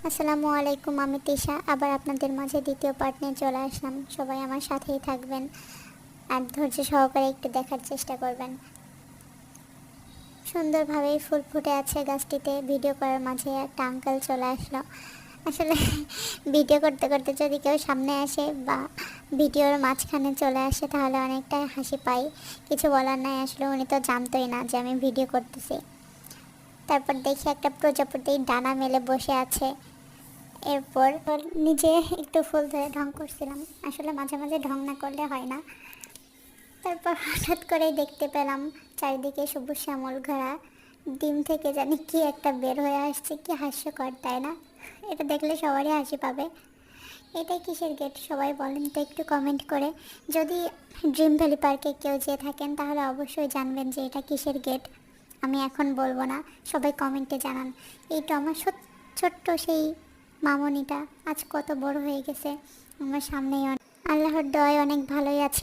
আসসালামু আলাইকুম, আমি তিশা আবার আপনাদের মাঝে দ্বিতীয় পার্ট নিয়ে চলে আসলাম। সবাই আমার সাথেই থাকবেন আর ধৈর্য সহকারে একটু দেখার চেষ্টা করবেন। সুন্দরভাবেই ফুল ফুটে আছে গাছটিতে। ভিডিও করার মাঝে একটা আঙ্কেল চলে আসলো। আসলে ভিডিও করতে করতে যদি কেউ সামনে আসে বা ভিডিওর মাঝখানে চলে আসে তাহলে অনেকটা হাসি পাই। কিছু বলার নাই, আসলে উনি তো জানতোই না যে আমি ভিডিও করতেছি। তারপর দেখি একটা প্রজাপতি ডানা মেলে বসে আছে। এরপর নিজে একটু ফুল ধরে ঢং করছিলাম। আসলে মাঝে মাঝে ঢং না করলে হয় না। তারপর হঠাৎ করেই দেখতে পেলাম চারিদিকে সবুজ শ্যামল ঘেরা। ডিম থেকে জানি কি একটা বের হয়ে আসছে, কি হাস্যকর তাই না? এটা দেখলে সবারই হাসি পাবে। এটাই কিসের গেট সবাই বলেন তো একটু কমেন্ট করে। যদি ড্রিম ভ্যালি পার্কে কেউ যেয়ে থাকেন তাহলে অবশ্যই জানবেন যে এটা কিসের গেট। আমি এখন বলবো না, সবাই কমেন্টে জানান। এই তো আমার ছোট্ট সেই মামনিটা আজ কত বড় হয়ে গেছে আমার সামনেই। আল্লাহর দয়ায় অনেক ভালোই আছে।